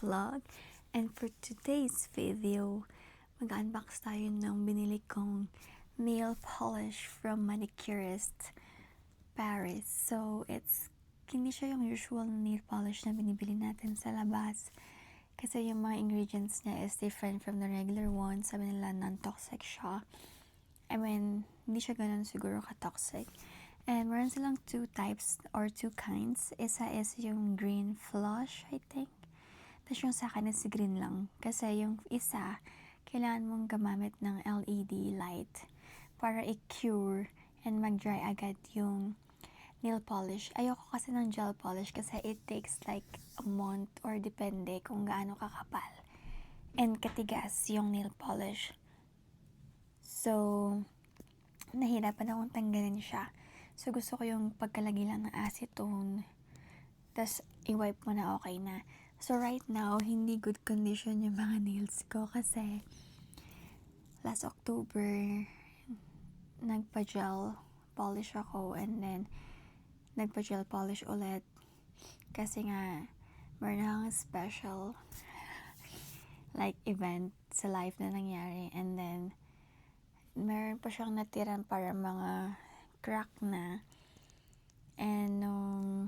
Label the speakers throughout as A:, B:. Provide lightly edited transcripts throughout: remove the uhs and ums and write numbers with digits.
A: vlog. And for today's video, mag-unbox tayo ng binili kong nail polish from Manicurist Paris. So, hindi siya yung usual nail polish na binibili natin sa labas. Kasi yung mga ingredients niya is different from the regular one. Sabi nila non-toxic siya. I mean, hindi siya ganun siguro ka-toxic. And meron silang two types or two kinds. Isa is yung green flush, I think. Tapos yung sa akin is green lang. Kasi yung isa, kailangan mong gumamit ng LED light para i-cure and mag-dry agad yung nail polish. Ayoko kasi ng gel polish kasi it takes like a month or depende kung gaano kakapal and katigas yung nail polish. So, nahirapan akong tanggalin siya. So, gusto ko yung pagkalagay lang ng acetone. Tapos, i-wipe mo na okay na. So, right now, hindi good condition yung mga nails ko kasi last October, nagpa-gel polish ako and then nagpa-gel polish ulit. Kasi nga, meron akong special like event sa life na nangyari and then meron pa siyang natiran para mga crack na and nung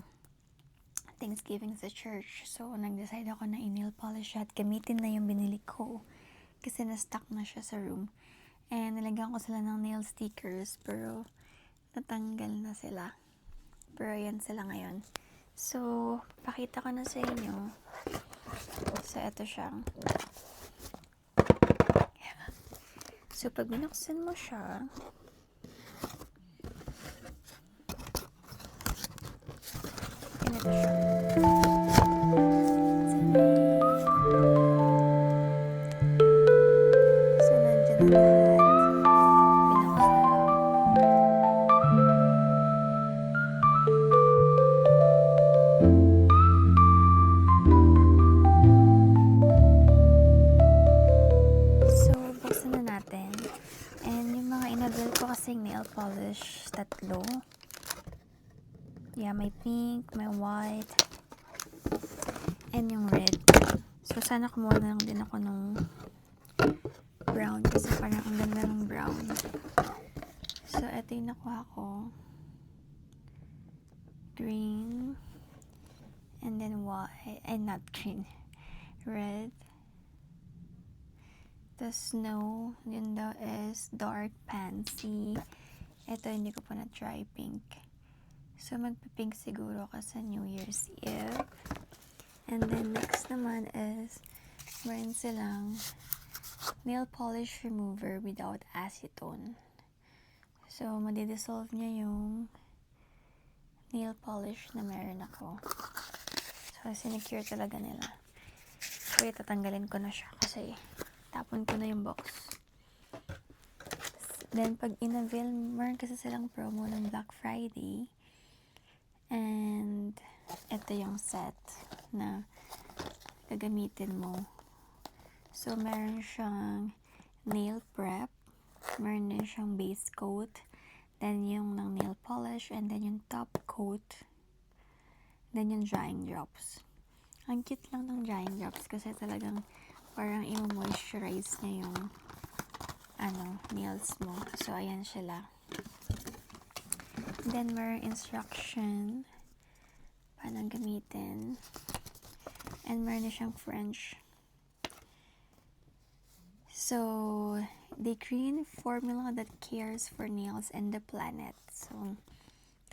A: Thanksgiving sa church, so nag-decide ako na i-nail polish at gamitin na yung binili ko kasi na-stuck na siya sa room and nilagyan ko sila ng nail stickers pero natanggal na sila, pero yan sila ngayon. So pakita ko na sa inyo. So eto siya. So pag binuksan mo siya, ganito siya. So nandiyan na lahat. Binuksan. So buksan na natin. And yung mga inabil ko kasing nail polish, tatlo. Yeah, may pink, may white, and yung red. So, sana kumuha na lang din ako nung brown kasi parang ang ganda ng brown. So, eto yung nakuha ko. Green, and then white, and not green, red. The snow, yun daw is dark pansy. Eto, hindi ko pa na-try pink. So, magpipink siguro ka sa New Year's Eve. And then, next naman is, meron silang nail polish remover without acetone. So, madidissolve niya yung nail polish na meron ako. So, sinecure talaga nila. So, tatanggalin ko na siya kasi tapon ko na yung box. Then, pag in-avail, meron kasi silang promo ng Black Friday. And, ito yung set na gagamitin mo. So, meron siyang nail prep, meron din siyang base coat, then yung ng nail polish, and then yung top coat, then yung drying drops. Ang cute lang ng drying drops kasi talagang parang i-moisturize niya yung nails mo. So, ayan sila. Then, meron instruction paano gamitin. And meron na siyang French. So, the clean formula that cares for nails and the planet. So,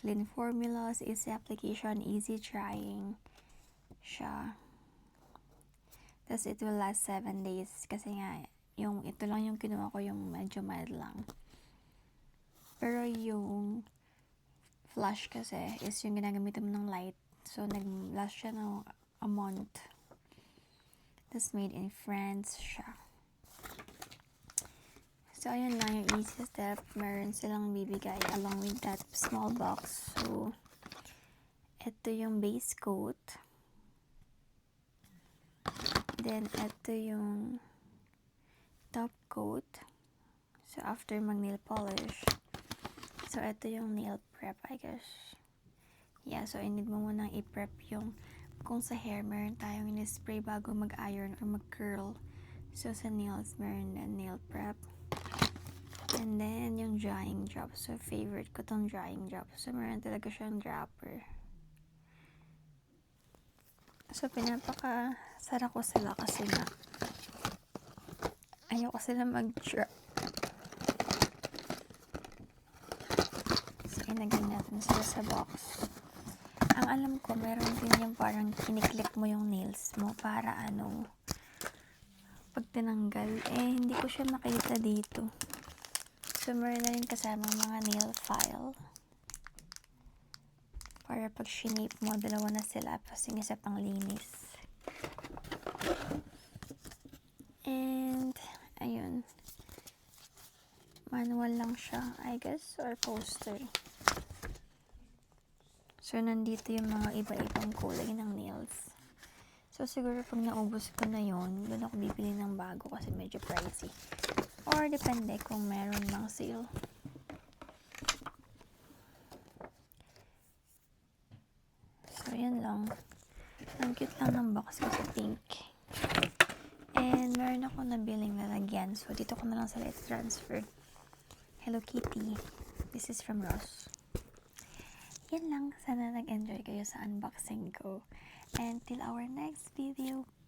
A: clean formulas, easy application, easy drying siya. Tapos, it will last 7 days. Kasi nga, ito lang yung kinuha ko, yung medyo mild lang. Pero yung flush kasi is yung ginagamitan mo ng light. So, nag-last siya ng a month. Tapos, made in France siya. So, ayun lang yung easy step. Meron silang bibigay along with that small box. So, ito yung base coat. Then, ito yung top coat. So, after mag-nail polish. So, ito yung nail prep, I guess. Yeah, so, I need mo munang i-prep yung kung sa hair, meron tayong in-spray bago mag-iron or mag-curl. So, sa nails, meron na nail prep. And then, yung drying drop. So, favorite ko tong drying drop. So, meron talaga siyang dropper. So, pinapakasara ko sila kasi nga ayoko sila mag-drop. So, inagay natin sila sa box. Ang alam ko, meron din yung parang kiniklik mo yung nails mo para pag tinanggal, hindi ko siya makita dito. So, meron na rin kasamang mga nail file. Para pag shinape mo, dalawa na sila. Tapos yung isa pang linis. And, ayun. Manual lang siya, I guess, or poster. So, nandito yung mga iba-ibang kulay ng nails. So, siguro pag naubos ko na yon, doon ako bibili ng bago kasi medyo pricey. Or, depende kung meron mang sale. So, yan lang. Ang cute lang ng box kasi pink. And, meron ako nabiling lalagyan. So, dito ko na lang sila i-transfer. Hello Kitty. This is from Ross. Yan lang. Sana nag-enjoy kayo sa unboxing ko. And till our next video.